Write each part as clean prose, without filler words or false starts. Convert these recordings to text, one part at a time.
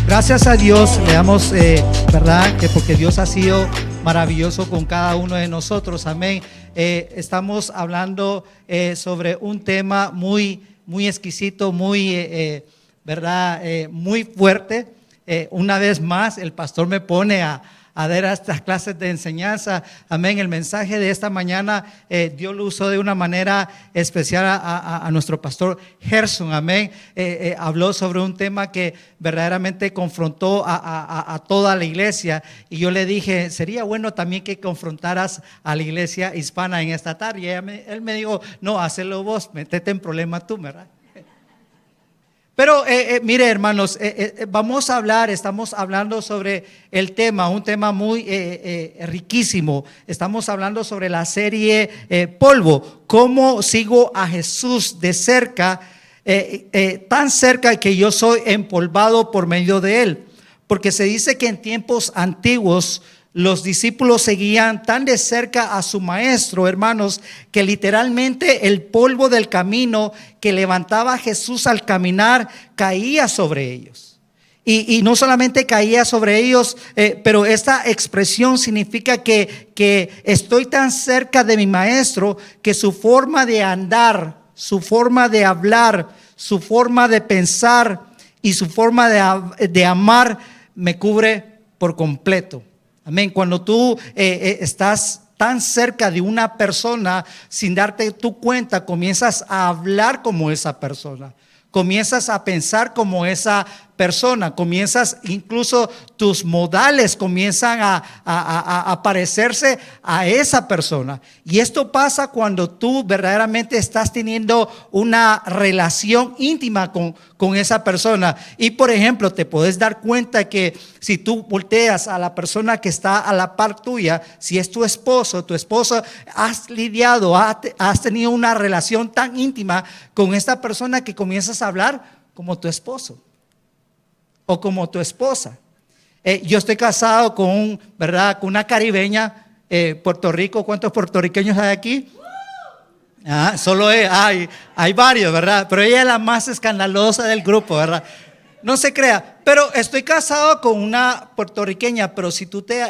Gracias a Dios, le damos, ¿verdad? Que porque Dios ha sido maravilloso con cada uno de nosotros, amén. Estamos hablando sobre un tema muy exquisito, ¿verdad? Muy fuerte. Una vez más, el pastor me pone a dar estas clases de enseñanza, amén. El mensaje de esta mañana, Dios lo usó de una manera especial a nuestro pastor Gerson, amén. Habló sobre un tema que verdaderamente confrontó a toda la iglesia, y yo le dije, sería bueno también que confrontaras a la iglesia hispana en esta tarde, y él me dijo, no, hazlo vos, métete en problema tú, ¿verdad? Pero mire, hermanos, estamos hablando sobre el tema, un tema muy riquísimo. Estamos hablando sobre la serie Polvo, cómo sigo a Jesús de cerca, tan cerca que yo soy empolvado por medio de él. Porque se dice que en tiempos antiguos los discípulos seguían tan de cerca a su maestro, hermanos, que literalmente el polvo del camino que levantaba Jesús al caminar caía sobre ellos. Y no solamente caía sobre ellos, pero esta expresión significa que estoy tan cerca de mi maestro que su forma de andar, su forma de hablar, su forma de pensar y su forma de amar me cubre por completo. Amén. Cuando tú estás tan cerca de una persona, sin darte tu cuenta, comienzas a hablar como esa persona, comienzas a pensar como esa persona, comienzas, incluso tus modales comienzan a parecerse a esa persona. Y esto pasa cuando tú verdaderamente estás teniendo una relación íntima con esa persona. Y por ejemplo, te puedes dar cuenta que si tú volteas a la persona que está a la par tuya, si es tu esposo, tu esposa, has lidiado, has tenido una relación tan íntima con esta persona que comienzas a hablar como tu esposo o como tu esposa. Yo estoy casado con una caribeña, Puerto Rico. ¿Cuántos puertorriqueños hay aquí? Solo hay varios, ¿verdad? Pero ella es la más escandalosa del grupo, ¿verdad? No se crea, pero estoy casado con una puertorriqueña, pero si tú te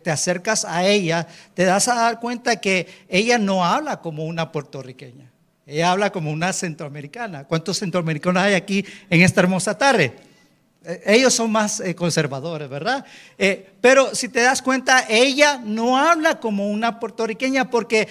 acercas a ella, te das a dar cuenta que ella no habla como una puertorriqueña, ella habla como una centroamericana. ¿Cuántos centroamericanos hay aquí en esta hermosa tarde? Ellos son más conservadores, ¿verdad? Pero si te das cuenta, ella no habla como una puertorriqueña porque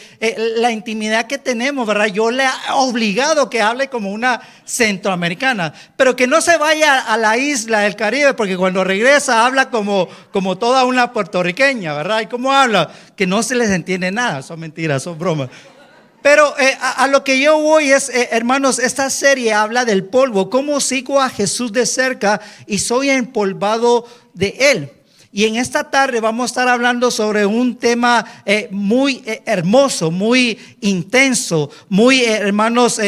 la intimidad que tenemos, ¿verdad? Yo le he obligado que hable como una centroamericana, pero que no se vaya a la isla del Caribe, porque cuando regresa habla como toda una puertorriqueña, ¿verdad? ¿Y cómo habla? Que no se les entiende nada. Son mentiras, son bromas. Pero a lo que yo voy es, hermanos, esta serie habla del polvo, cómo sigo a Jesús de cerca y soy empolvado de él. Y en esta tarde vamos a estar hablando sobre un tema muy hermoso, muy intenso, muy, hermanos,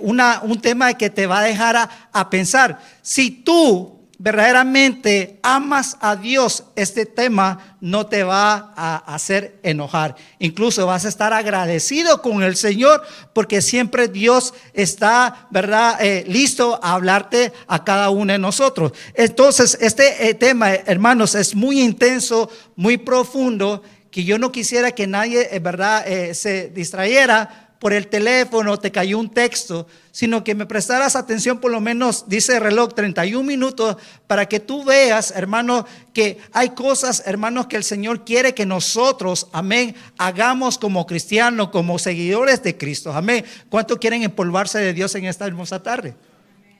un tema que te va a dejar a pensar. Si tú verdaderamente amas a Dios, este tema no te va a hacer enojar. Incluso vas a estar agradecido con el Señor, porque siempre Dios está, ¿verdad? Listo a hablarte a cada uno de nosotros. Entonces, este tema, hermanos, es muy intenso, muy profundo, que yo no quisiera que nadie, ¿verdad? Se distrayera por el teléfono, te cayó un texto, sino que me prestaras atención, por lo menos, dice el reloj, 31 minutos, para que tú veas, hermano, que hay cosas, hermanos, que el Señor quiere que nosotros, amén, hagamos como cristianos, como seguidores de Cristo, amén. ¿Cuántos quieren empolvarse de Dios en esta hermosa tarde?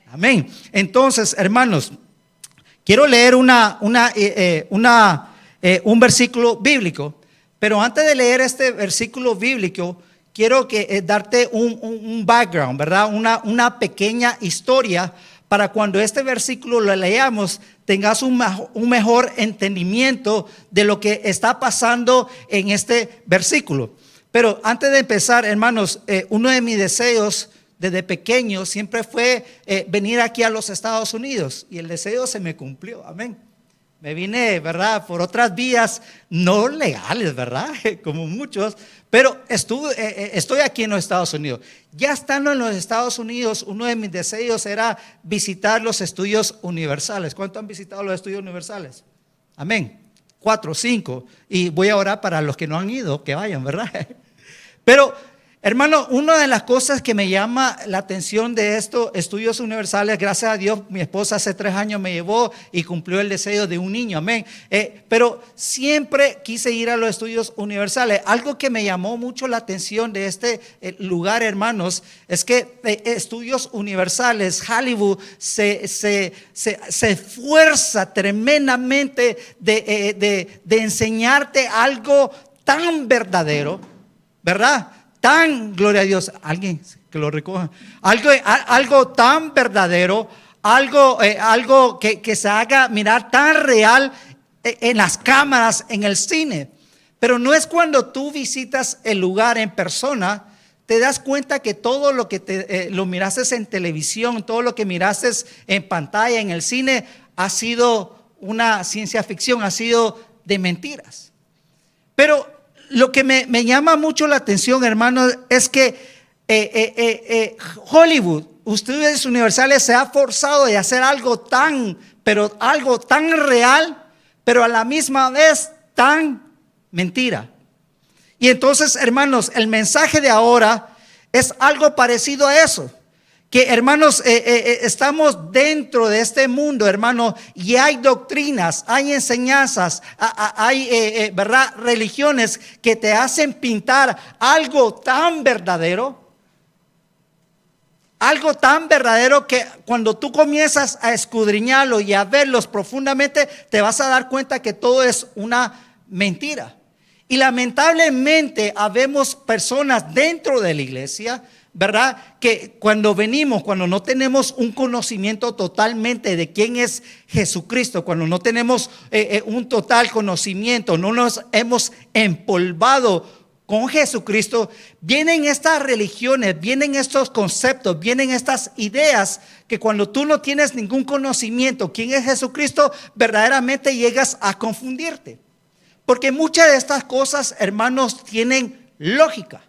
Amén. Entonces, hermanos, quiero leer un versículo bíblico, pero antes de leer este versículo bíblico, quiero darte un background, ¿verdad? Una pequeña historia para cuando este versículo lo leamos, tengas un mejor entendimiento de lo que está pasando en este versículo. Pero antes de empezar, hermanos, uno de mis deseos desde pequeño siempre fue venir aquí a los Estados Unidos, y el deseo se me cumplió, amén. me vine, ¿verdad?, por otras vías no legales, ¿verdad?, como muchos, pero estoy aquí en los Estados Unidos. Ya estando en los Estados Unidos, uno de mis deseos era visitar los estudios universales. ¿Cuántos han visitado los estudios universales? Amén. 4, 5. Y voy a orar para los que no han ido, que vayan, ¿verdad? Pero, hermano, una de las cosas que me llama la atención de estos estudios universales, gracias a Dios, mi esposa hace 3 años me llevó y cumplió el deseo de un niño, amén. Pero siempre quise ir a los estudios universales. Algo que me llamó mucho la atención de este lugar, hermanos, es que estudios universales, Hollywood, se esfuerza tremendamente de enseñarte algo tan verdadero, ¿verdad? Tan, gloria a Dios, alguien que lo recoja, algo tan verdadero, algo que se haga mirar tan real en las cámaras, en el cine. Pero no es cuando tú visitas el lugar en persona, te das cuenta que todo lo que lo miraste en televisión, todo lo que miraste en pantalla, en el cine, ha sido una ciencia ficción, ha sido de mentiras. Pero lo que me llama mucho la atención, hermanos, es que Hollywood, estudios universales, se ha forzado de hacer algo tan real, pero a la misma vez tan mentira. Y entonces, hermanos, el mensaje de ahora es algo parecido a eso. Que, hermanos, estamos dentro de este mundo, hermanos, y hay doctrinas, hay enseñanzas, hay ¿verdad?, religiones que te hacen pintar algo tan verdadero que cuando tú comienzas a escudriñarlo y a verlos profundamente, te vas a dar cuenta que todo es una mentira. Y lamentablemente habemos personas dentro de la iglesia, ¿verdad?, que cuando no tenemos un conocimiento totalmente de quién es Jesucristo, cuando no tenemos un total conocimiento, no nos hemos empolvado con Jesucristo, vienen estas religiones, vienen estos conceptos, vienen estas ideas que cuando tú no tienes ningún conocimiento quién es Jesucristo, verdaderamente llegas a confundirte. Porque muchas de estas cosas, hermanos, tienen lógica.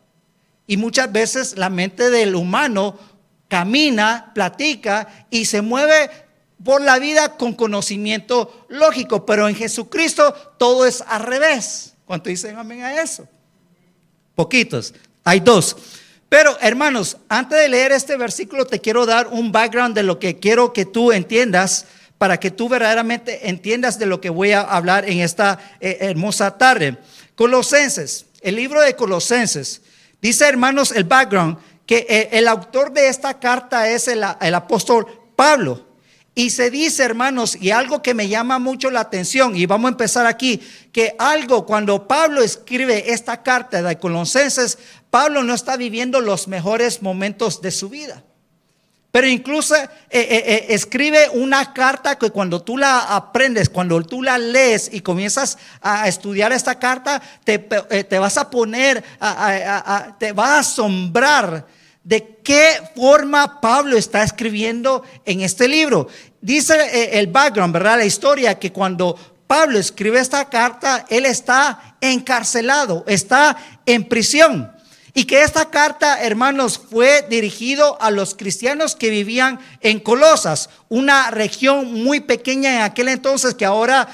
Y muchas veces la mente del humano camina, platica y se mueve por la vida con conocimiento lógico. Pero en Jesucristo todo es al revés. ¿Cuántos dicen amén a eso? Poquitos, hay 2. Pero, hermanos, antes de leer este versículo te quiero dar un background de lo que quiero que tú entiendas, para que tú verdaderamente entiendas de lo que voy a hablar en esta hermosa tarde. Colosenses, el libro de Colosenses. Dice, hermanos, el background, que el autor de esta carta es el apóstol Pablo. Y se dice, hermanos, y algo que me llama mucho la atención, y vamos a empezar aquí, que cuando Pablo escribe esta carta de Colosenses, Pablo no está viviendo los mejores momentos de su vida. Pero incluso escribe una carta que cuando tú la aprendes, cuando tú la lees y comienzas a estudiar esta carta, te vas a poner, te vas a asombrar de qué forma Pablo está escribiendo en este libro. Dice el background, ¿verdad?, la historia, que cuando Pablo escribe esta carta, él está encarcelado, está en prisión. Y que esta carta, hermanos, fue dirigido a los cristianos que vivían en Colosas, una región muy pequeña en aquel entonces que ahora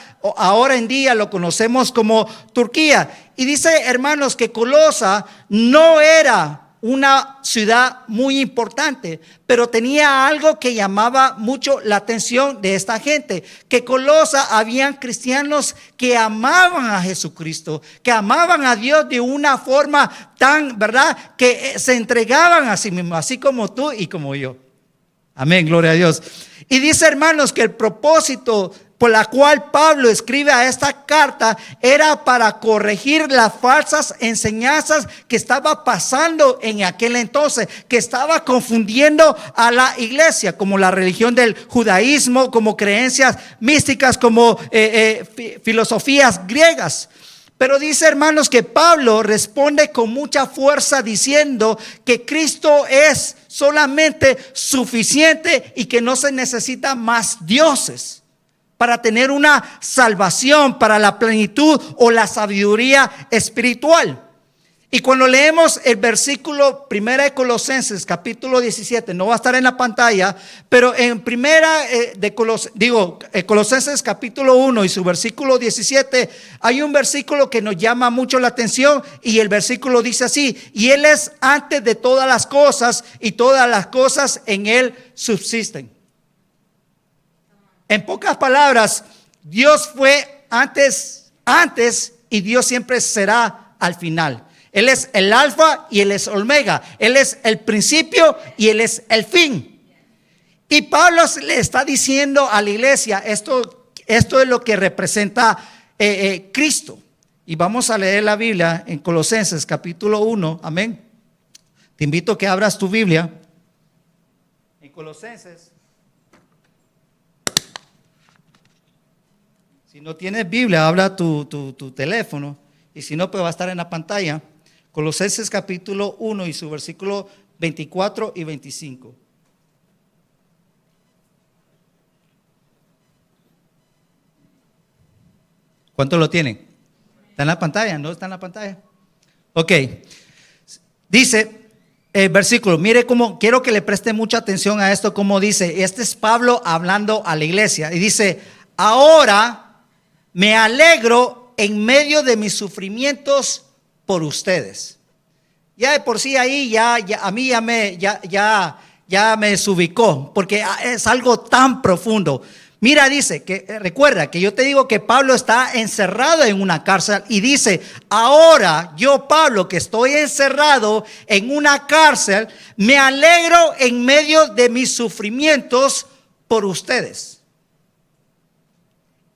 en día lo conocemos como Turquía. Y dice, hermanos, que Colosa no era una ciudad muy importante, pero tenía algo que llamaba mucho la atención de esta gente, que Colosa habían cristianos que amaban a Jesucristo, que amaban a Dios de una forma tan, ¿verdad?, que se entregaban a sí mismos, así como tú y como yo. Amén, gloria a Dios. Y dice, hermanos, que el propósito por la cual Pablo escribe a esta carta era para corregir las falsas enseñanzas que estaba pasando en aquel entonces, que estaba confundiendo a la iglesia, como la religión del judaísmo, como creencias místicas, como filosofías griegas. Pero dice, hermanos, que Pablo responde con mucha fuerza diciendo que Cristo es solamente suficiente y que no se necesita más dioses. para tener una salvación, para la plenitud o la sabiduría espiritual. Y cuando leemos el versículo 1 de Colosenses, capítulo 17, no va a estar en la pantalla, pero en Colosenses capítulo 1 y su versículo 17, hay un versículo que nos llama mucho la atención y el versículo dice así: y Él es antes de todas las cosas y todas las cosas en Él subsisten. En pocas palabras, Dios fue antes y Dios siempre será al final. Él es el alfa y Él es omega. Él es el principio y Él es el fin. Y Pablo le está diciendo a la iglesia, esto es lo que representa Cristo. Y vamos a leer la Biblia en Colosenses capítulo 1. Amén. Te invito a que abras tu Biblia en Colosenses. Si no tienes Biblia, habla tu teléfono. Y si no, pues va a estar en la pantalla. Colosenses capítulo 1 y su versículo 24 y 25. ¿Cuánto lo tienen? ¿Está en la pantalla? ¿No está en la pantalla? Ok. Dice el versículo, mire cómo, quiero que le preste mucha atención a esto, como dice, este es Pablo hablando a la iglesia. Y dice, ahora me alegro en medio de mis sufrimientos por ustedes. Ya de por sí ahí a mí ya me desubicó, porque es algo tan profundo. Mira, dice que recuerda que yo te digo que Pablo está encerrado en una cárcel y dice, ahora yo, Pablo, que estoy encerrado en una cárcel, me alegro en medio de mis sufrimientos por ustedes.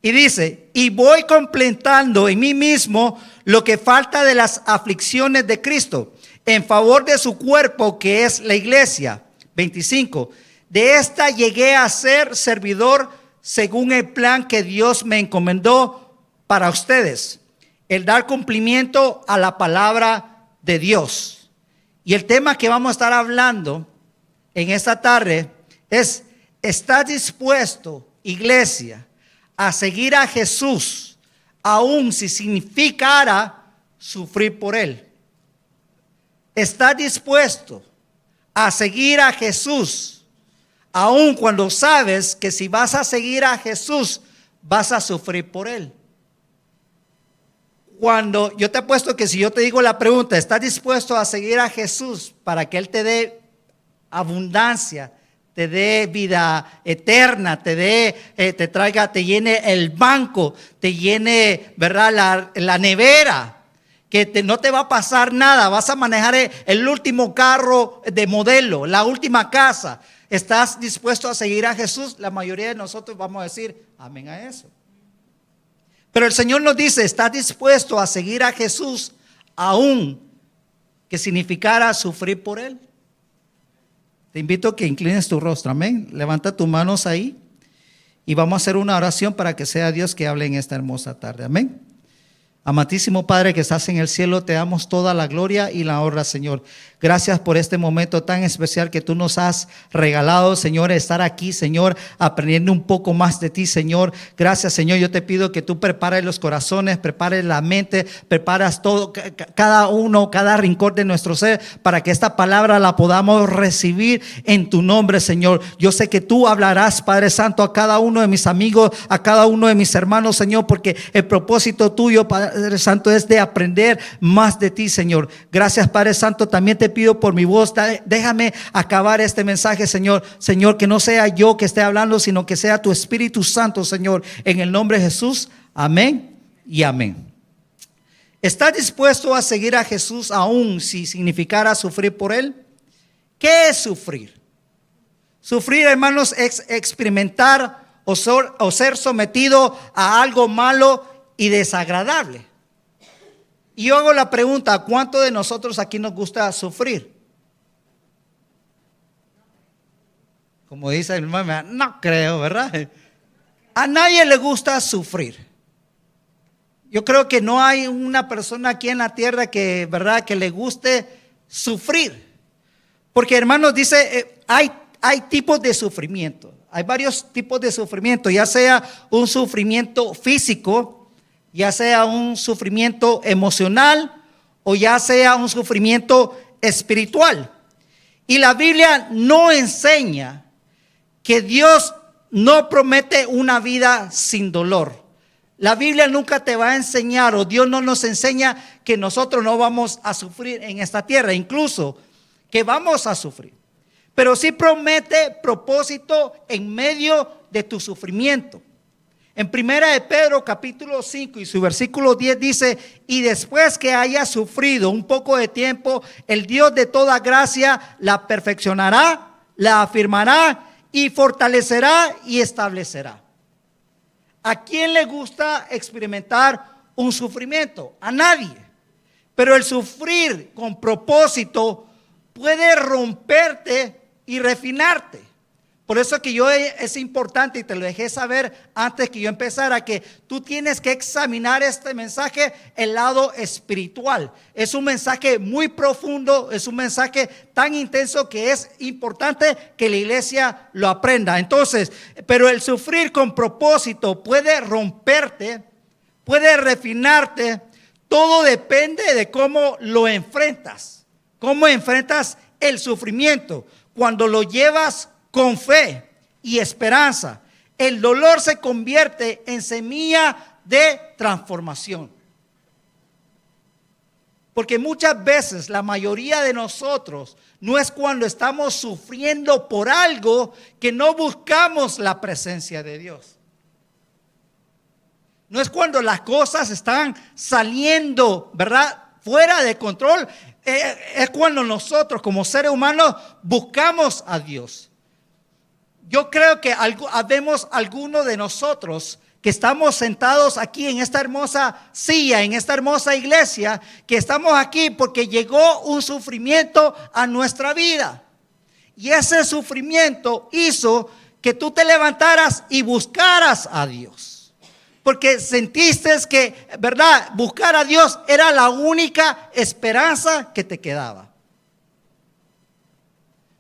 Y dice, y voy completando en mí mismo lo que falta de las aflicciones de Cristo en favor de su cuerpo, que es la iglesia. 25. De esta llegué a ser servidor según el plan que Dios me encomendó para ustedes, el dar cumplimiento a la palabra de Dios. Y el tema que vamos a estar hablando en esta tarde es, ¿estás dispuesto, iglesia, a seguir a Jesús, aun si significara sufrir por Él? ¿Estás dispuesto a seguir a Jesús, aun cuando sabes que si vas a seguir a Jesús, vas a sufrir por Él? Cuando yo te apuesto que si yo te digo la pregunta, ¿estás dispuesto a seguir a Jesús para que Él te dé abundancia, te dé vida eterna, te traiga, te llene el banco, te llene, ¿verdad?, la nevera, que no te va a pasar nada, vas a manejar el último carro de modelo, la última casa? ¿Estás dispuesto a seguir a Jesús? La mayoría de nosotros vamos a decir amén a eso. Pero el Señor nos dice, ¿estás dispuesto a seguir a Jesús aún que significara sufrir por Él? Te invito a que inclines tu rostro, amén. Levanta tus manos ahí y vamos a hacer una oración para que sea Dios que hable en esta hermosa tarde, amén. Amantísimo Padre que estás en el cielo, te damos toda la gloria y la honra, Señor. Gracias por este momento tan especial que tú nos has regalado, Señor, estar aquí, Señor, aprendiendo un poco más de ti, Señor. Gracias, Señor. Yo te pido que tú prepares los corazones, prepares la mente, preparas todo, cada rincón de nuestro ser, para que esta palabra la podamos recibir en tu nombre, Señor. Yo sé que tú hablarás, Padre Santo, a cada uno de mis amigos, a cada uno de mis hermanos, Señor, porque el propósito tuyo, Padre Santo, es de aprender más de ti, Señor. Gracias, Padre Santo. También te pido por mi voz, déjame acabar este mensaje, Señor. Señor, que no sea yo que esté hablando, sino que sea tu Espíritu Santo, Señor. En el nombre de Jesús, amén y amén. ¿Estás dispuesto a seguir a Jesús aún si significara sufrir por Él? ¿Qué es sufrir? Sufrir, hermanos, es experimentar o ser sometido a algo malo y desagradable. Y yo hago la pregunta, ¿cuánto de nosotros aquí nos gusta sufrir? Como dice el hermano, no creo, ¿verdad? A nadie le gusta sufrir. Yo creo que no hay una persona aquí en la tierra que, ¿verdad?, que le guste sufrir. Porque, hermanos, dice, hay tipos de sufrimiento. Hay varios tipos de sufrimiento, ya sea un sufrimiento físico, ya sea un sufrimiento emocional o ya sea un sufrimiento espiritual. Y la Biblia no enseña que Dios no promete una vida sin dolor. La Biblia nunca te va a enseñar, o Dios no nos enseña que nosotros no vamos a sufrir en esta tierra, incluso que vamos a sufrir. Pero sí promete propósito en medio de tu sufrimiento. En 1 de Pedro capítulo 5 y su versículo 10 dice: y después que haya sufrido un poco de tiempo, el Dios de toda gracia la perfeccionará, la afirmará y fortalecerá y establecerá. ¿A quién le gusta experimentar un sufrimiento? A nadie. Pero el sufrir con propósito puede romperte y refinarte. Por eso que es importante, y te lo dejé saber antes que yo empezara, que tú tienes que examinar este mensaje, el lado espiritual. Es un mensaje muy profundo, es un mensaje tan intenso que es importante que la iglesia lo aprenda. Entonces, pero el sufrir con propósito puede romperte, puede refinarte. Todo depende de cómo lo enfrentas, cómo enfrentas el sufrimiento. Cuando lo llevas con fe y esperanza, el dolor se convierte en semilla de transformación. Porque muchas veces la mayoría de nosotros no es cuando estamos sufriendo por algo que no buscamos la presencia de Dios. No es cuando las cosas están saliendo, ¿verdad?, fuera de control. Es cuando nosotros como seres humanos buscamos a Dios. Yo creo que habemos algunos de nosotros que estamos sentados aquí en esta hermosa silla, en esta hermosa iglesia, que estamos aquí porque llegó un sufrimiento a nuestra vida. Y ese sufrimiento hizo que tú te levantaras y buscaras a Dios. Porque sentiste que, ¿verdad?, buscar a Dios era la única esperanza que te quedaba.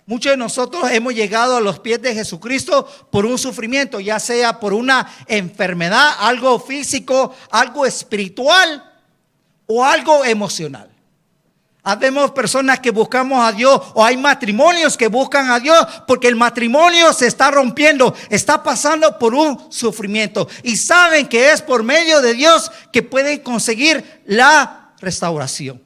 Muchos de nosotros hemos llegado a los pies de Jesucristo por un sufrimiento, ya sea por una enfermedad, algo físico, algo espiritual o algo emocional. Habemos personas que buscamos a Dios, o hay matrimonios que buscan a Dios porque el matrimonio se está rompiendo, está pasando por un sufrimiento y saben que es por medio de Dios que pueden conseguir la restauración.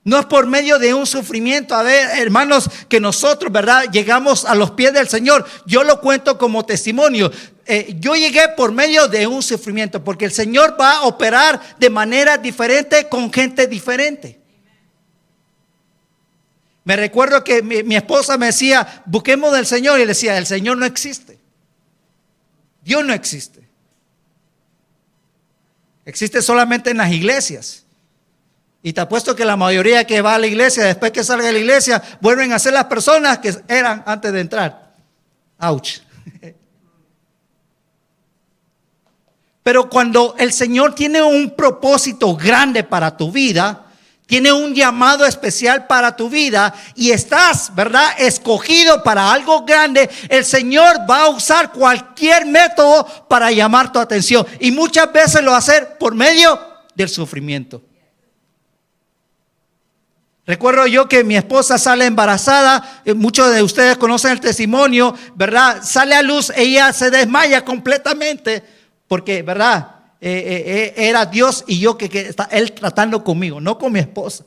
No es por medio de un sufrimiento. A ver, hermanos, que nosotros, ¿verdad?, llegamos a los pies del Señor. Yo lo cuento como testimonio. Yo llegué por medio de un sufrimiento, porque el Señor va a operar de manera diferente con gente diferente. Me recuerdo que mi esposa me decía: busquemos del Señor, y le decía: el Señor no existe. Dios no existe. Existe solamente en las iglesias. Y te apuesto que la mayoría que va a la iglesia, después que salga de la iglesia, vuelven a ser las personas que eran antes de entrar. Ouch. Pero cuando el Señor tiene un propósito grande para tu vida, tiene un llamado especial para tu vida y estás, ¿verdad?, escogido para algo grande, el Señor va a usar cualquier método para llamar tu atención. Y muchas veces lo va a hacer por medio del sufrimiento. Recuerdo yo que mi esposa sale embarazada, muchos de ustedes conocen el testimonio, ¿verdad? Sale a luz, ella se desmaya completamente porque, ¿verdad?, era Dios y yo que Él tratando conmigo, no con mi esposa.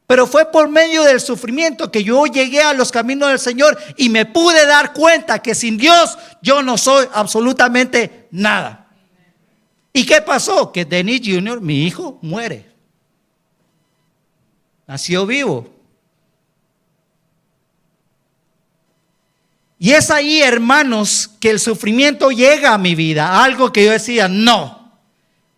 Pero fue por medio del sufrimiento que yo llegué a los caminos del Señor y me pude dar cuenta que sin Dios yo no soy absolutamente nada. ¿Y qué pasó? Que Dennis Jr., mi hijo, muere. Nació vivo. Y es ahí, hermanos, que el sufrimiento llega a mi vida. Algo que yo decía, no.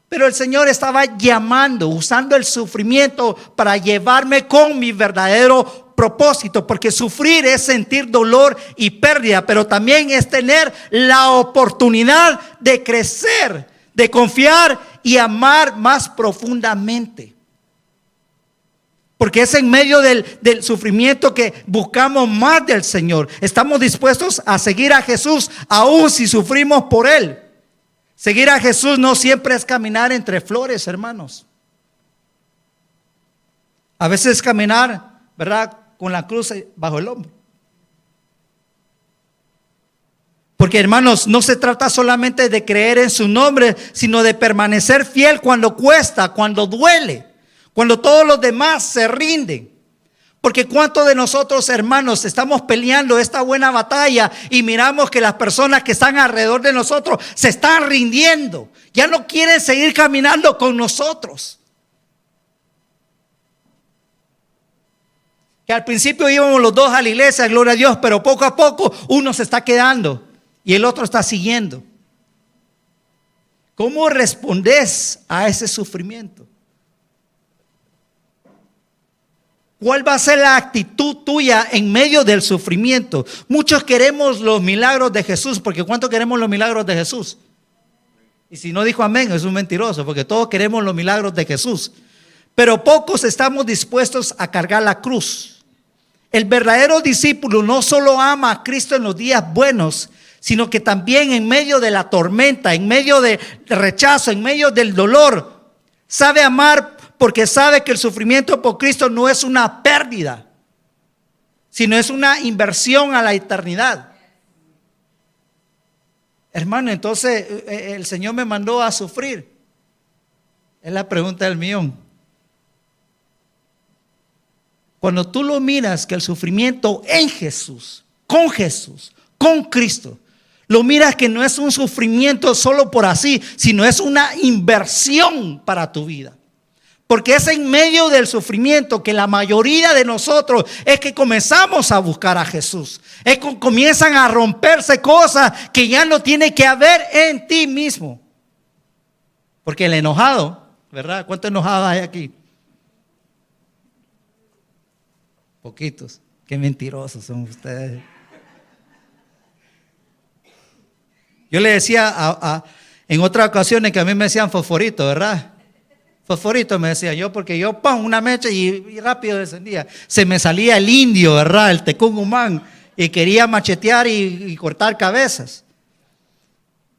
Pero el Señor estaba llamando, usando el sufrimiento para llevarme con mi verdadero propósito. Porque sufrir es sentir dolor y pérdida, pero también es tener la oportunidad de crecer, de confiar y amar más profundamente. Porque es en medio del sufrimiento que buscamos más del Señor. Estamos dispuestos a seguir a Jesús aun si sufrimos por Él. Seguir a Jesús no siempre es caminar entre flores, hermanos. A veces es caminar, ¿verdad?, con la cruz bajo el hombro. Porque, hermanos, no se trata solamente de creer en su nombre, sino de permanecer fiel cuando cuesta, cuando duele, cuando todos los demás se rinden. Porque cuántos de nosotros, hermanos, estamos peleando esta buena batalla y miramos que las personas que están alrededor de nosotros se están rindiendo. Ya no quieren seguir caminando con nosotros. Que al principio íbamos los dos a la iglesia, gloria a Dios, pero poco a poco uno se está quedando y el otro está siguiendo. ¿Cómo respondes a ese sufrimiento? ¿Cuál va a ser la actitud tuya en medio del sufrimiento? Muchos queremos los milagros de Jesús, porque ¿cuánto queremos los milagros de Jesús? Y si no dijo amén, es un mentiroso, porque todos queremos los milagros de Jesús. Pero pocos estamos dispuestos a cargar la cruz. El verdadero discípulo no solo ama a Cristo en los días buenos, sino que también en medio de la tormenta, en medio del rechazo, en medio del dolor, sabe amar porque sabe que el sufrimiento por Cristo no es una pérdida, sino es una inversión a la eternidad. Hermano, entonces el Señor me mandó a sufrir. Es la pregunta del millón. Cuando tú lo miras, que el sufrimiento en Jesús, con Cristo, lo miras que no es un sufrimiento solo por así, sino es una inversión para tu vida. Porque es en medio del sufrimiento que la mayoría de nosotros es que comenzamos a buscar a Jesús. Es que comienzan a romperse cosas que ya no tiene que haber en ti mismo. Porque el enojado, ¿verdad? ¿Cuántos enojados hay aquí? Poquitos. Qué mentirosos son ustedes. Yo le decía en otras ocasiones que a mí me decían fosforito, ¿verdad? Fosforito me decía yo, porque yo pongo una mecha y rápido descendía. Se me salía el indio, ¿verdad? El tecungumán, y quería machetear y cortar cabezas.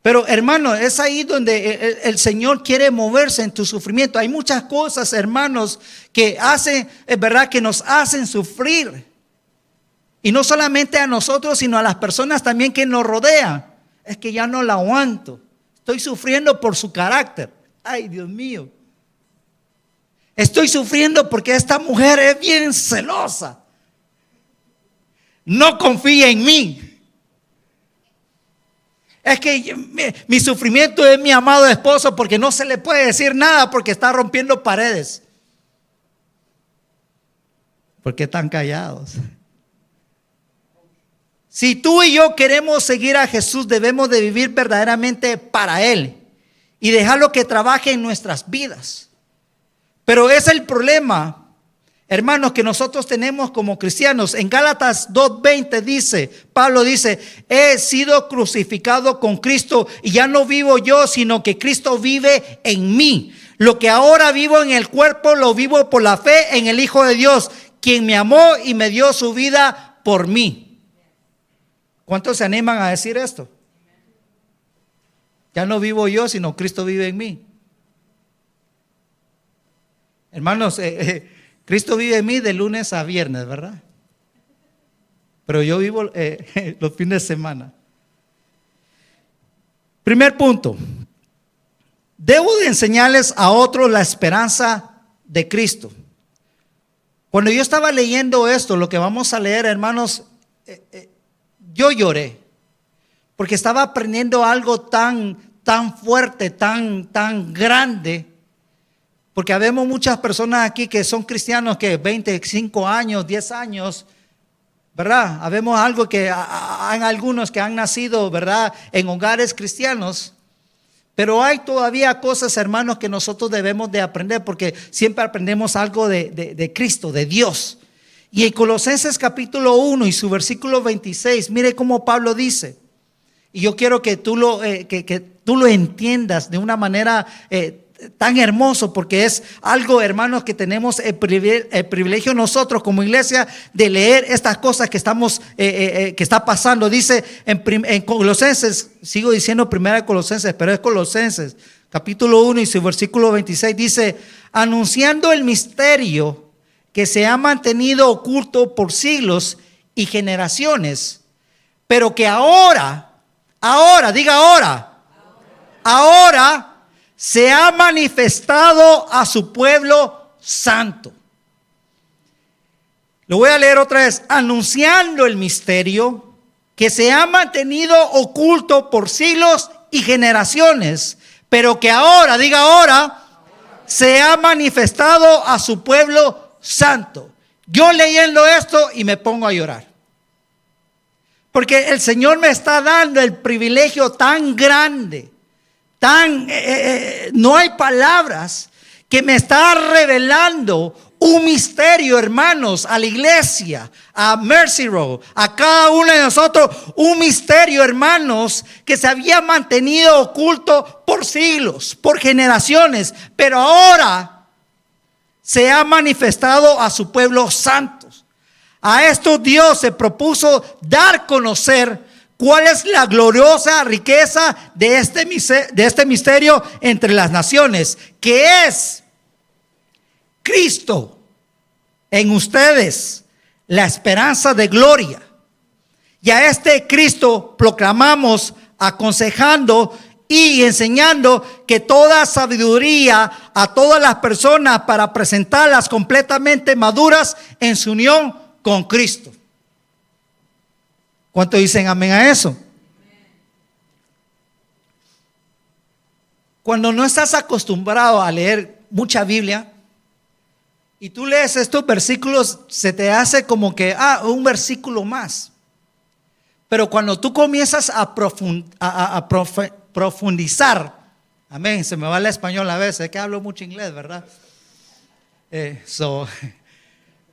Pero hermano, es ahí donde el Señor quiere moverse en tu sufrimiento. Hay muchas cosas, hermanos, que hacen, es verdad, que nos hacen sufrir. Y no solamente a nosotros, sino a las personas también que nos rodean. Es que ya no la aguanto. Estoy sufriendo por su carácter. Ay, Dios mío. Estoy sufriendo porque esta mujer es bien celosa. No confía en mí. Es que mi sufrimiento es mi amado esposo porque no se le puede decir nada porque está rompiendo paredes. ¿Por qué están callados? Si tú y yo queremos seguir a Jesús, debemos de vivir verdaderamente para Él y dejarlo que trabaje en nuestras vidas. Pero es el problema, hermanos, que nosotros tenemos como cristianos. En Gálatas 2:20 dice, Pablo dice, he sido crucificado con Cristo y ya no vivo yo, sino que Cristo vive en mí. Lo que ahora vivo en el cuerpo, lo vivo por la fe en el Hijo de Dios, quien me amó y me dio su vida por mí. ¿Cuántos se animan a decir esto? Ya no vivo yo, sino Cristo vive en mí. Hermanos, Cristo vive en mí de lunes a viernes, ¿verdad? Pero yo vivo los fines de semana. Primer punto. Debo de enseñarles a otros la esperanza de Cristo. Cuando yo estaba leyendo esto, lo que vamos a leer, hermanos, yo lloré. Porque estaba aprendiendo algo tan fuerte, tan grande. Porque habemos muchas personas aquí que son cristianos que 25 años, 10 años, ¿verdad? Habemos algo que hay algunos que han nacido, ¿verdad?, en hogares cristianos. Pero hay todavía cosas, hermanos, que nosotros debemos de aprender porque siempre aprendemos algo de Cristo, de Dios. Y en Colosenses capítulo 1 y su versículo 26, mire cómo Pablo dice. Y yo quiero que tú lo entiendas de una manera tan hermoso, porque es algo, hermanos, que tenemos el privilegio nosotros como iglesia de leer estas cosas que estamos que está pasando. Dice en Colosenses, sigo diciendo primera Colosenses, pero es Colosenses capítulo 1 y su versículo 26, dice: anunciando el misterio que se ha mantenido oculto por siglos y generaciones, pero que ahora, diga ahora se ha manifestado a su pueblo santo. Lo voy a leer otra vez. Anunciando el misterio que se ha mantenido oculto por siglos y generaciones, pero que ahora, diga ahora, se ha manifestado a su pueblo santo. Yo leyendo esto y me pongo a llorar, porque el Señor me está dando el privilegio tan grande, no hay palabras, que me está revelando un misterio, hermanos, a la iglesia, a Mercy Road, a cada uno de nosotros, un misterio, hermanos, que se había mantenido oculto por siglos, por generaciones, pero ahora se ha manifestado a su pueblo santo. A esto Dios se propuso dar a conocer cuál es la gloriosa riqueza de este misterio entre las naciones, que es Cristo en ustedes, la esperanza de gloria. Y a este Cristo proclamamos, aconsejando y enseñando que toda sabiduría a todas las personas, para presentarlas completamente maduras en su unión con Cristo. ¿Cuánto dicen amén a eso? Cuando no estás acostumbrado a leer mucha Biblia y tú lees estos versículos, se te hace como que un versículo más. Pero cuando tú comienzas a profundizar, amén, se me va el español a veces, es que hablo mucho inglés, ¿verdad?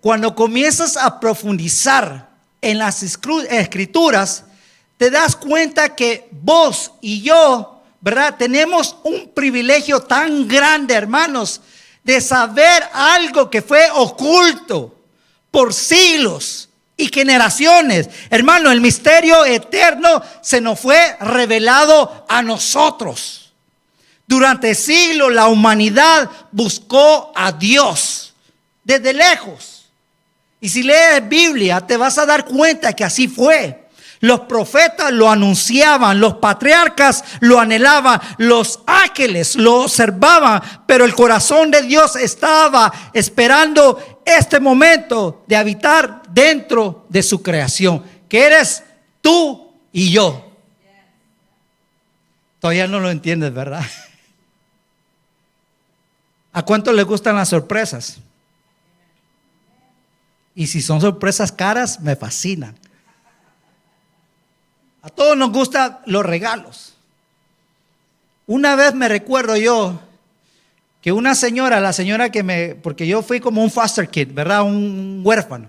Cuando comienzas a profundizar en las escrituras, te das cuenta que vos y yo, ¿verdad?, tenemos un privilegio tan grande, hermanos, de saber algo que fue oculto por siglos y generaciones. Hermano, el misterio eterno se nos fue revelado a nosotros. Durante siglos la humanidad buscó a Dios desde lejos. Y si lees Biblia, te vas a dar cuenta que así fue. Los profetas lo anunciaban, los patriarcas lo anhelaban, los ángeles lo observaban, pero el corazón de Dios estaba esperando este momento de habitar dentro de su creación, que eres tú y yo. Todavía no lo entiendes, ¿verdad? ¿A cuánto les gustan las sorpresas? Y si son sorpresas caras, me fascinan. A todos nos gustan los regalos. Una vez me recuerdo yo que una señora, porque yo fui como un foster kid, ¿verdad? Un huérfano.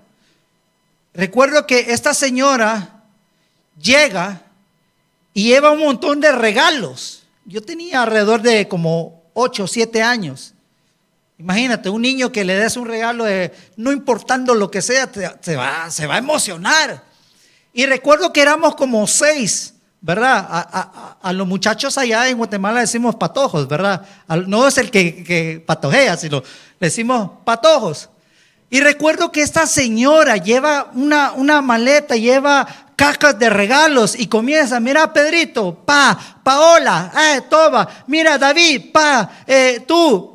Recuerdo que esta señora llega y lleva un montón de regalos. Yo tenía alrededor de como 8 o 7 años. Imagínate, un niño que le des un regalo de, no importando lo que sea, se va a emocionar. Y recuerdo que éramos como 6, ¿verdad? A los muchachos allá en Guatemala decimos patojos, ¿verdad? No es el que patojea, sino le decimos patojos. Y recuerdo que esta señora lleva una maleta, lleva cajas de regalos y comienza: mira Pedrito, Paola, toma, mira David, tú,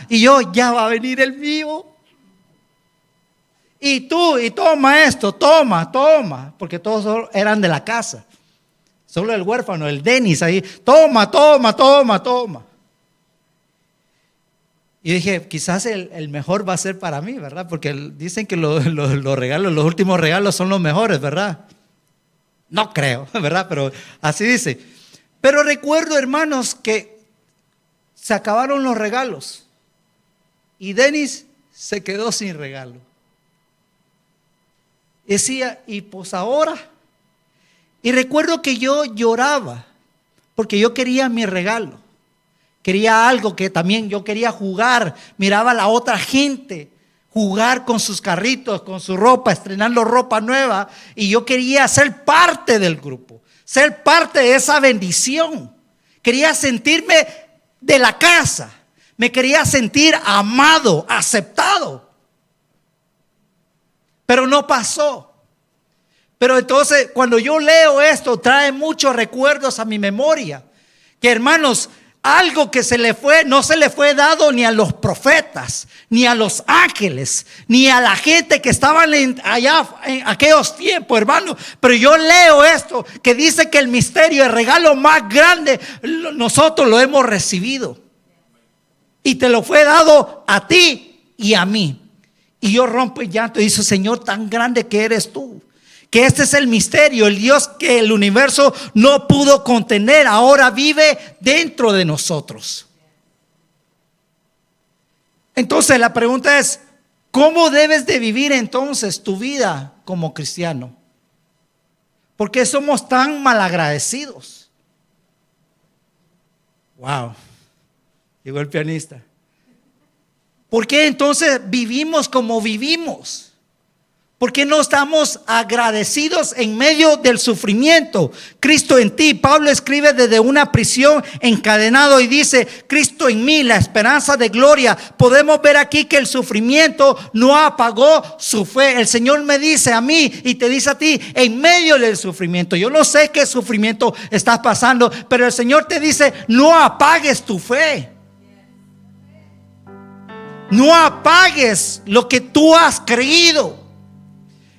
y yo, ya va a venir el mío. Y tú, y toma esto, toma, porque todos eran de la casa. Solo el huérfano, el Denis ahí, toma. Y dije, quizás el mejor va a ser para mí, ¿verdad? Porque dicen que los regalos, los últimos regalos son los mejores, ¿verdad? No creo, ¿verdad? Pero así dice. Pero recuerdo, hermanos, que se acabaron los regalos y Denis se quedó sin regalo. Decía, y pues ahora. Y recuerdo que yo lloraba porque yo quería mi regalo. Quería algo que también yo quería jugar. Miraba a la otra gente jugar con sus carritos, con su ropa, estrenando ropa nueva. Y yo quería ser parte del grupo, ser parte de esa bendición. Quería sentirme de la casa. Me quería sentir amado, aceptado. Pero no pasó. Pero entonces cuando yo leo esto, trae muchos recuerdos a mi memoria. Que hermanos, algo que no se le fue dado ni a los profetas, ni a los ángeles, ni a la gente que estaban allá en aquellos tiempos, hermanos. Pero yo leo esto que dice que el misterio, el regalo más grande, nosotros lo hemos recibido. Y te lo fue dado a ti y a mí. Y yo rompo el llanto y digo, Señor, tan grande que eres tú. Que este es el misterio, el Dios que el universo no pudo contener, ahora vive dentro de nosotros. Entonces la pregunta es, ¿cómo debes de vivir entonces tu vida como cristiano? ¿Por qué somos tan malagradecidos? Wow, llegó el pianista. ¿Por qué entonces vivimos como vivimos? ¿Por qué no estamos agradecidos en medio del sufrimiento? Cristo en ti. Pablo escribe desde una prisión encadenado y dice, Cristo en mí, la esperanza de gloria. Podemos ver aquí que el sufrimiento no apagó su fe. El Señor me dice a mí y te dice a ti en medio del sufrimiento. Yo no sé qué sufrimiento estás pasando, pero el Señor te dice, no apagues tu fe. No apagues lo que tú has creído.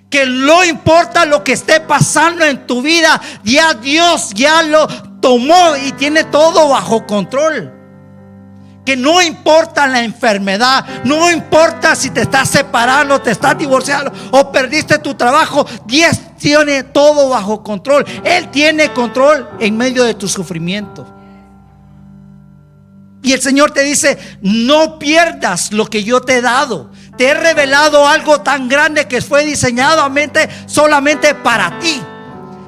Que no importa lo que esté pasando en tu vida, ya Dios ya lo tomó y tiene todo bajo control. Que no importa la enfermedad, no importa si te estás separando, te estás divorciando o perdiste tu trabajo, Dios tiene todo bajo control. Él tiene control en medio de tu sufrimiento. Y el Señor te dice, no pierdas lo que yo te he dado. Te he revelado algo tan grande que fue diseñado solamente para ti.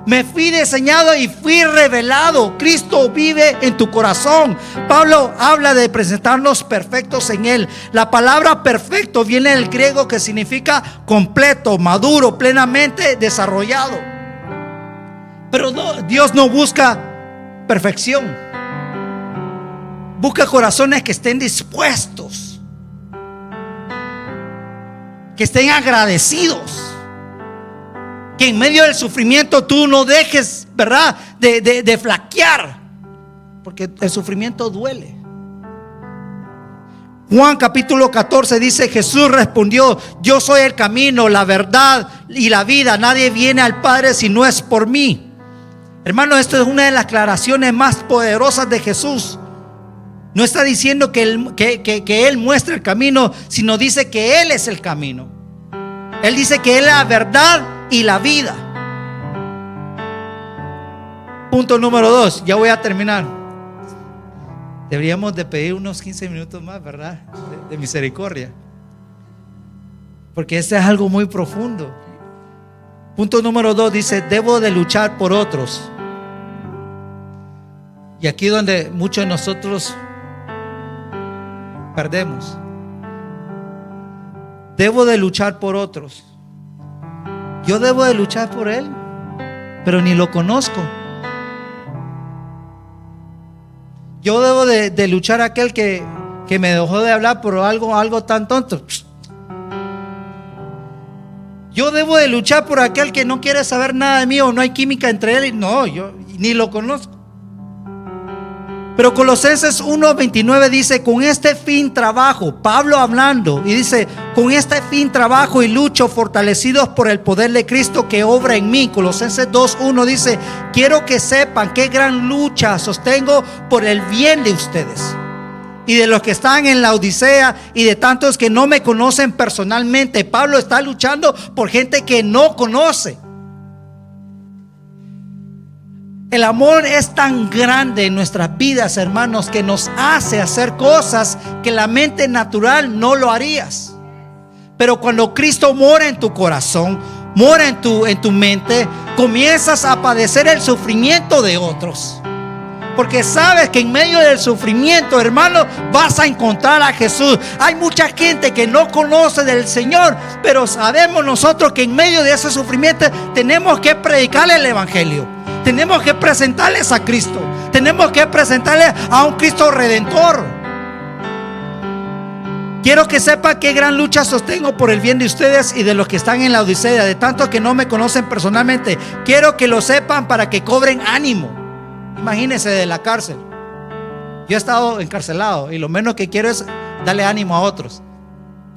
Me fui diseñado y fui revelado. Cristo vive en tu corazón. Pablo habla de presentarnos perfectos en Él. La palabra perfecto viene del griego que significa completo, maduro, plenamente desarrollado. Pero Dios no busca perfección. Busca corazones que estén dispuestos, que estén agradecidos, que en medio del sufrimiento tú no dejes, ¿verdad?, de flaquear, porque el sufrimiento duele. Juan capítulo 14 dice, Jesús respondió, yo soy el camino, la verdad y la vida. Nadie viene al Padre si no es por mí. Hermano, esto es una de las declaraciones más poderosas de Jesús. No está diciendo que Él muestra el camino, sino dice que Él es el camino. Él dice que Él es la verdad y la vida. Punto número 2, ya voy a terminar. Deberíamos de pedir unos 15 minutos más, ¿verdad? De misericordia. Porque este es algo muy profundo. Punto número 2 dice, debo de luchar por otros. Y aquí donde muchos de nosotros perdemos. Debo de luchar por otros. Yo debo de luchar por él, pero ni lo conozco. Yo debo de luchar a aquel que me dejó de hablar por algo tan tonto. Yo debo de luchar por aquel que no quiere saber nada de mí o no hay química entre él y no, yo ni lo conozco. Pero Colosenses 1:29 dice, con este fin trabajo, Pablo hablando, y dice, con este fin trabajo y lucho fortalecidos por el poder de Cristo que obra en mí. Colosenses 2:1 dice, quiero que sepan qué gran lucha sostengo por el bien de ustedes y de los que están en la Odisea y de tantos que no me conocen personalmente. Pablo está luchando por gente que no conoce. El amor es tan grande en nuestras vidas, hermanos, que nos hace hacer cosas que la mente natural no lo harías. Pero cuando Cristo mora en tu corazón, mora en tu mente, comienzas a padecer el sufrimiento de otros. Porque sabes que en medio del sufrimiento, hermano, vas a encontrar a Jesús. Hay mucha gente que no conoce del Señor, pero sabemos nosotros que en medio de ese sufrimiento tenemos que predicarle el Evangelio. Tenemos que presentarles a Cristo. Tenemos que presentarles a un Cristo redentor. Quiero que sepa qué gran lucha sostengo por el bien de ustedes y de los que están en la Odisea, de tanto que no me conocen personalmente. Quiero que lo sepan para que cobren ánimo. Imagínense de la cárcel. Yo he estado encarcelado y lo menos que quiero es darle ánimo a otros.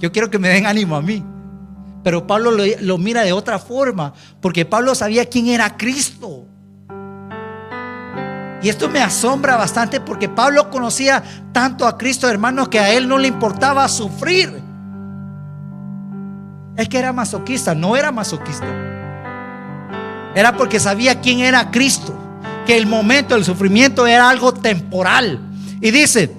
Yo quiero que me den ánimo a mí. Pero Pablo lo mira de otra forma, porque Pablo sabía quién era Cristo. Y esto me asombra bastante, porque Pablo conocía tanto a Cristo, hermanos, que a él no le importaba sufrir. Es que era masoquista. No era masoquista. Era porque sabía quién era Cristo, que el momento del sufrimiento era algo temporal. Y dice: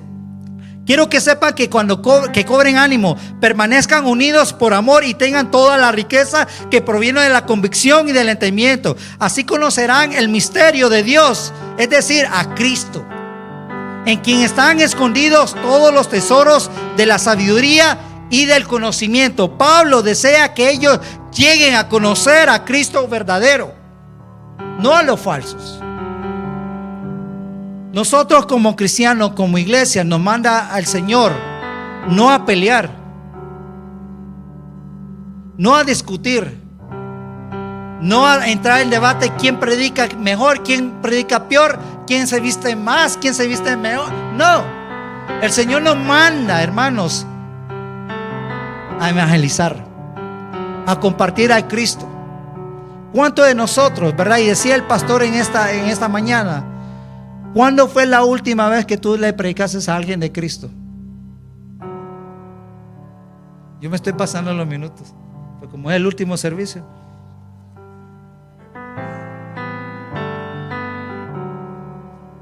quiero que sepan que cuando cobren ánimo, permanezcan unidos por amor y tengan toda la riqueza que proviene de la convicción y del entendimiento. Así conocerán el misterio de Dios, es decir, a Cristo, en quien están escondidos todos los tesoros de la sabiduría y del conocimiento. Pablo desea que ellos lleguen a conocer a Cristo verdadero, no a los falsos. Nosotros como cristianos, como iglesia, nos manda al Señor no a pelear, no a discutir, no a entrar en debate quién predica mejor, quién predica peor, quién se viste más, quién se viste mejor. No, el Señor nos manda, hermanos, a evangelizar, a compartir a Cristo. ¿Cuántos de nosotros, verdad? Y decía el pastor en esta mañana: ¿cuándo fue la última vez que tú le predicaste a alguien de Cristo? Yo me estoy pasando los minutos, pero como es el último servicio.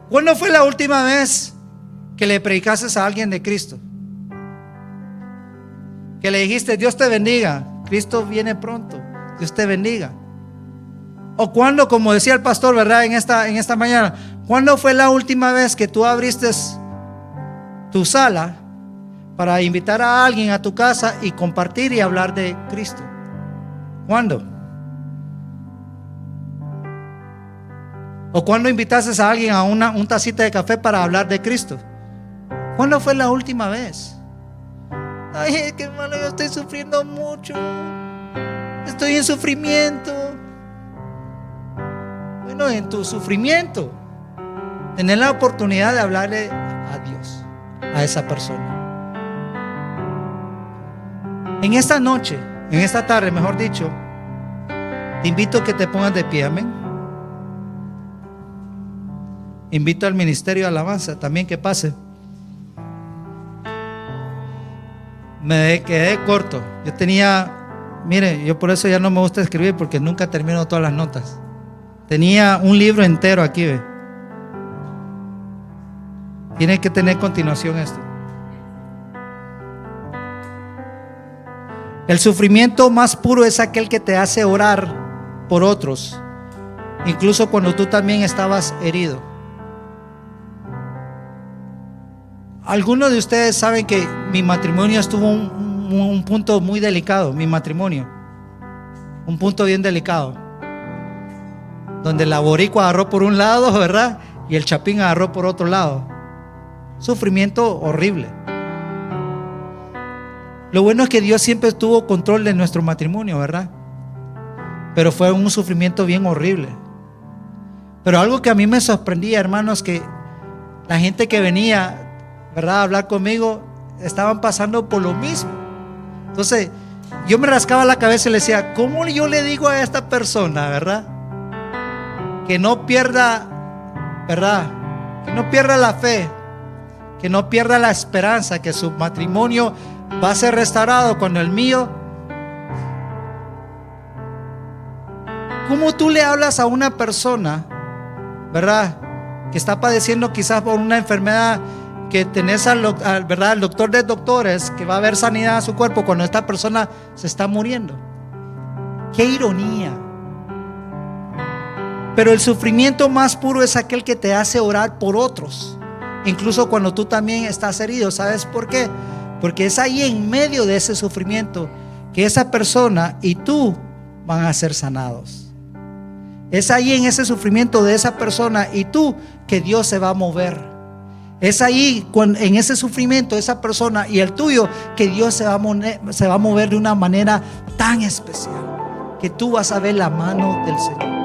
¿Cuándo fue la última vez que le predicaste a alguien de Cristo? Que le dijiste: Dios te bendiga, Cristo viene pronto, Dios te bendiga. O cuando, como decía el pastor, ¿verdad? En esta mañana, ¿cuándo fue la última vez que tú abriste tu sala para invitar a alguien a tu casa y compartir y hablar de Cristo? ¿Cuándo? ¿O cuándo invitaste a alguien a un tacita de café para hablar de Cristo? ¿Cuándo fue la última vez? Ay, es que hermano, yo estoy sufriendo mucho, estoy en sufrimiento. Bueno, en tu sufrimiento, tener la oportunidad de hablarle a Dios, a esa persona. En esta noche, en esta tarde, mejor dicho, te invito a que te pongas de pie, amén. Invito al ministerio de alabanza también que pase. Me quedé corto. Mire, yo por eso ya no me gusta escribir, porque nunca termino todas las notas. Tenía un libro entero aquí, ve. Tiene que tener continuación esto. El sufrimiento más puro es aquel que te hace orar por otros, incluso cuando tú también estabas herido. Algunos de ustedes saben que mi matrimonio estuvo un punto muy delicado. Mi matrimonio, un punto bien delicado, donde la boricua agarró por un lado, ¿verdad? Y el chapín agarró por otro lado. Sufrimiento horrible. Lo bueno es que Dios siempre tuvo control de nuestro matrimonio, ¿verdad? Pero fue un sufrimiento bien horrible. Pero algo que a mí me sorprendía, hermanos, que la gente que venía, ¿verdad?, a hablar conmigo, estaban pasando por lo mismo. Entonces yo me rascaba la cabeza y le decía: ¿cómo yo le digo a esta persona, verdad, que no pierda, verdad, que no pierda la fe, que no pierda la esperanza, que su matrimonio va a ser restaurado cuando el mío? ¿Cómo tú le hablas a una persona, verdad, que está padeciendo quizás por una enfermedad, que tenés al doctor de doctores, que va a haber sanidad a su cuerpo, cuando esta persona se está muriendo? ¡Qué ironía! Pero el sufrimiento más puro es aquel que te hace orar por otros, incluso cuando tú también estás herido. ¿Sabes por qué? Porque es ahí en medio de ese sufrimiento que esa persona y tú van a ser sanados. Es ahí en ese sufrimiento de esa persona y tú que Dios se va a mover. Es ahí en ese sufrimiento de esa persona y el tuyo que Dios se va a mover de una manera tan especial, que tú vas a ver la mano del Señor.